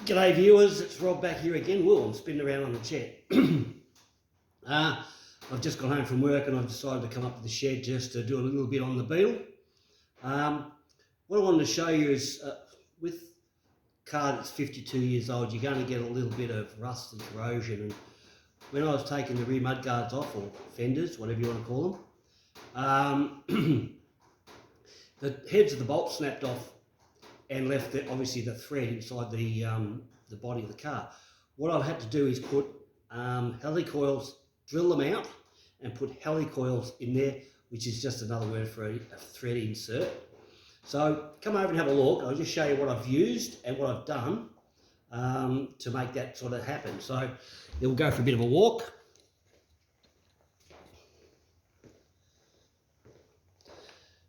G'day viewers, it's Rob back here again. Whoa, I'm spinning around on the chair. I've just got home from work and I've decided to come up to the shed just to do a little bit on the Beetle. What I wanted to show you is with a car that's 52 years old, you're going to get a little bit of rust and corrosion. And when I was taking the rear mudguards off, or fenders, whatever you want to call them, the heads of the bolts snapped off and left obviously the thread inside the body of the car. What I've had to do is put helicoils, drill them out and put helicoils in there, which is just another word for a thread insert. So come over and have a look. I'll just show you what I've used and what I've done to make that sort of happen. So we'll go for a bit of a walk.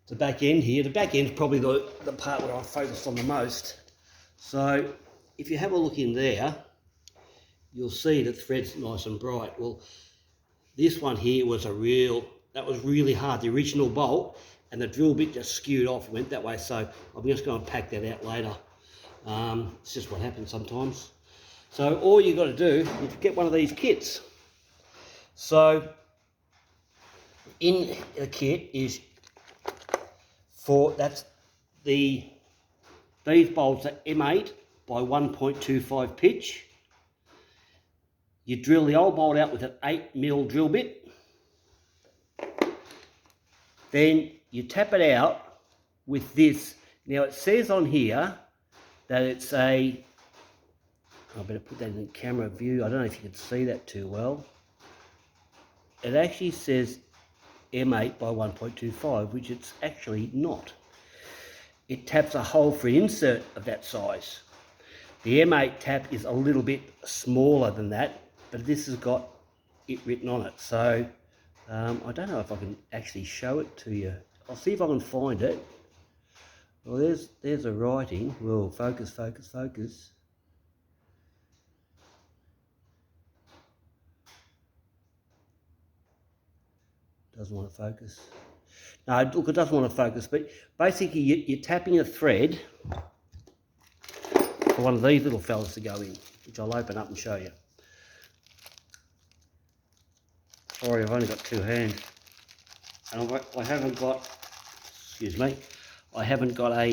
The back end here. The back end is probably the part where I focused on the most. So if you have a look in there, you'll see the thread's nice and bright. Well, this one here was that was really hard. The original bolt and the drill bit just skewed off and went that way. So I'm just going to pack that out later. It's just what happens sometimes. So all you got to do is get one of these kits. So in the kit is these bolts are M8 by 1.25 pitch. You drill the old bolt out with an 8mm drill bit. Then you tap it out with this. Now it says on here that it's I better put that in the camera view. I don't know if you can see that too well. It actually says M8 by 1.25, which it's actually not. It taps a hole for an insert of that size. The M8 tap is a little bit smaller than that, but this has got it written on it. So I don't know if I can actually show it to you. I'll see if I can find it. Well, there's a writing. Well, focus, focus, focus. Doesn't want to focus. No, look, it doesn't want to focus, but basically you're tapping a thread for one of these little fellas to go in, which I'll open up and show you. Sorry, I've only got two hands. And I haven't got, excuse me, I haven't got a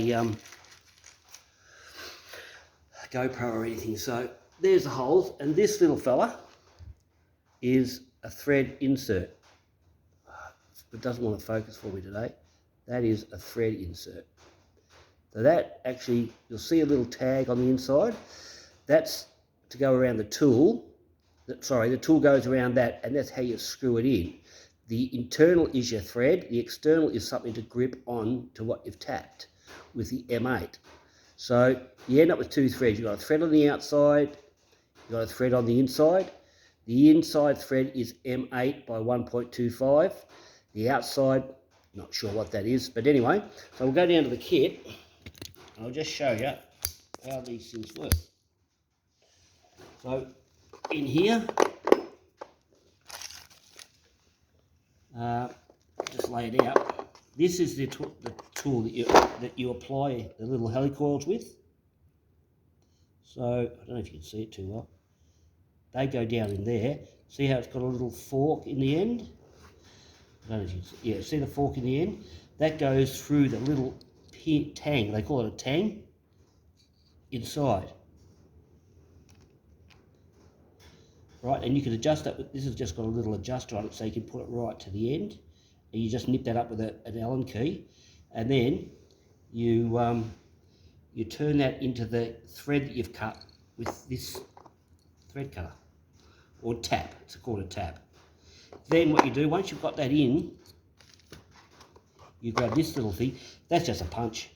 GoPro or anything. So there's the holes, and this little fella is a thread insert. It doesn't want to focus for me today. That is a thread insert. So that actually, you'll see a little tag on the inside. That's to go around the tool. The tool goes around that, and that's how you screw it in. The internal is your thread. The external is something to grip on to what you've tapped with the M8. So you end up with two threads. You've got a thread on the outside. You've got a thread on the inside. The inside thread is M8 by 1.25. The outside, not sure what that is, but anyway, so we'll go down to the kit and I'll just show you how these things work. So in here, just lay it out. This is the tool that you apply the little helicoils with. So I don't know if you can see it too well. They go down in there. See how it's got a little fork in the end? I don't know if you can see, yeah, see the fork in the end? That goes through the little tang, they call it a tang, inside. Right, and you can adjust that. This has just got a little adjuster on it, so you can put it right to the end. And you just nip that up with an Allen key, and then you turn that into the thread that you've cut with this thread cutter, or tap. It's called a tap. Then what you do, once you've got that in, you grab this little thing. That's just a punch,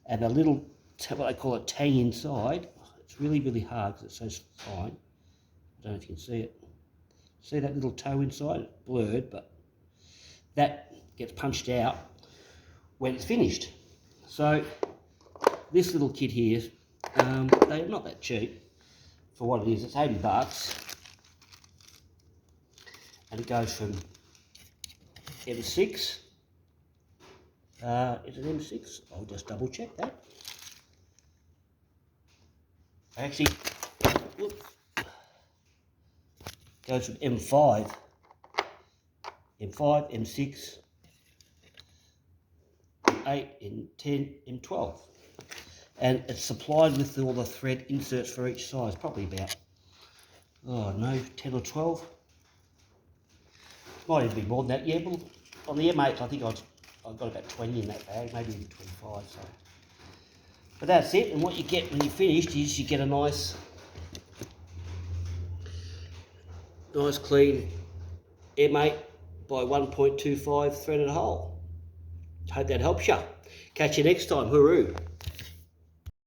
and a little, what they call a tang inside. It's really, really hard because it's so fine. I don't know if you can see it. See that little toe inside? It's blurred, but that gets punched out when it's finished. So this little kit here, they're not that cheap for what it is. It's 80 bucks. And it goes from M6. Is it M6? I'll just double check that. Actually, goes from M5, M6, M8, M10, M12. And it's supplied with all the thread inserts for each size, probably about, oh no, 10 or 12. Might even be more than that, yeah, but on the M8 I think I've got about 20 in that bag, maybe even 25, so. But that's it, and what you get when you're finished is you get a nice clean M8 by 1.25 threaded hole. Hope that helps you. Catch you next time, hooroo.